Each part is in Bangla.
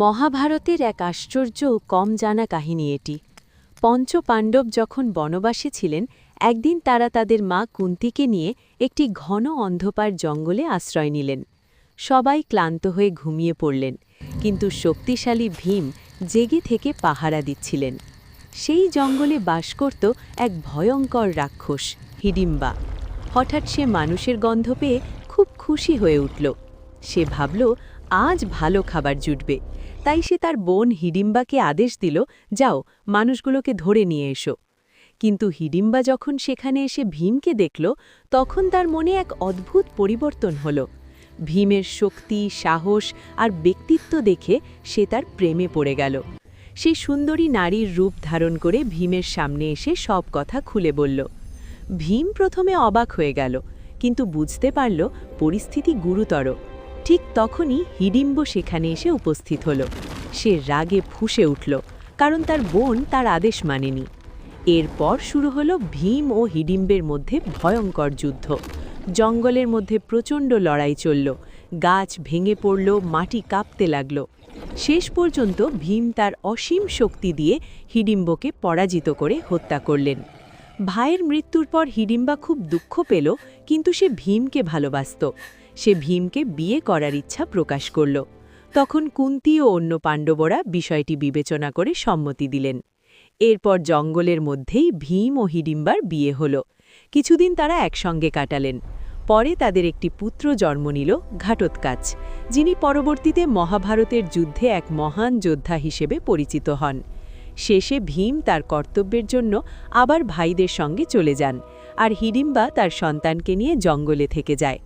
মহাভারতের এক আশ্চর্য ও কম জানা কাহিনী এটি। পঞ্চপাণ্ডব যখন বনবাসে ছিলেন, একদিন তারা তাদের মা কুন্তিকে নিয়ে একটি ঘন অন্ধকার জঙ্গলে আশ্রয় নিলেন। সবাই ক্লান্ত হয়ে ঘুমিয়ে পড়লেন, কিন্তু শক্তিশালী ভীম জেগে থেকে পাহারা দিচ্ছিলেন। সেই জঙ্গলে বাস করত এক ভয়ঙ্কর রাক্ষস, হিডিম্বা। হঠাৎ সে মানুষের গন্ধ পেয়ে খুব খুশি হয়ে উঠল। সে ভাবল, আজ ভালো খাবার জুটবে। তাই সে তার বোন হিডিম্বাকে আদেশ দিল, যাও, মানুষগুলোকে ধরে নিয়ে এসো। কিন্তু হিডিম্বা যখন সেখানে এসে ভীমকে দেখল, তখন তার মনে এক অদ্ভুত পরিবর্তন হল। ভীমের শক্তি, সাহস আর ব্যক্তিত্ব দেখে সে তার প্রেমে পড়ে গেল। সে সুন্দরী নারীর রূপ ধারণ করে ভীমের সামনে এসে সব কথা খুলে বলল। ভীম প্রথমে অবাক হয়ে গেল, কিন্তু বুঝতে পারল পরিস্থিতি গুরুতর। ঠিক তখনই হিডিম্ব সেখানে এসে উপস্থিত হল। সে রাগে ফুঁসে উঠল, কারণ তার বোন তার আদেশ মানেনি। এরপর শুরু হলো ভীম ও হিডিম্বের মধ্যে ভয়ঙ্কর যুদ্ধ। জঙ্গলের মধ্যে প্রচণ্ড লড়াই চলল, গাছ ভেঙে পড়ল, মাটি কাঁপতে লাগল। শেষ পর্যন্ত ভীম তার অসীম শক্তি দিয়ে হিডিম্বকে পরাজিত করে হত্যা করলেন। ভাইয়ের মৃত্যুর পর হিডিম্বা খুব দুঃখ পেল, কিন্তু সে ভীমকে ভালোবাসত। সে ভীমকে বিয়ে করার ইচ্ছা প্রকাশ করল। তখন কুন্তি ও অন্য পাণ্ডবরা বিষয়টি বিবেচনা করে সম্মতি দিলেন। এরপর জঙ্গলের মধ্যেই ভীম ও হিডিম্বার বিয়ে হল। কিছুদিন তারা একসঙ্গে কাটালেন। পরে তাদের একটি পুত্র জন্ম নিল, ঘাটোৎকচ, যিনি পরবর্তীতে মহাভারতের যুদ্ধে এক মহান যোদ্ধা হিসেবে পরিচিত হন। শেষে ভীম তার কর্তব্যের জন্য আবার ভাইদের সঙ্গে চলে যান, আর হিডিম্বা তার সন্তানকে নিয়ে জঙ্গলে থেকে যায়।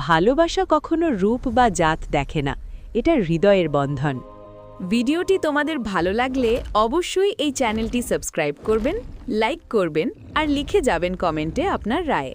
ভালোবাসা কখনো রূপ বা জাত দেখে না, এটা হৃদয়ের বন্ধন। ভিডিওটি তোমাদের ভালো লাগলে অবশ্যই এই চ্যানেলটি সাবস্ক্রাইব করবেন, লাইক করবেন আর লিখে যাবেন কমেন্টে আপনার রায়।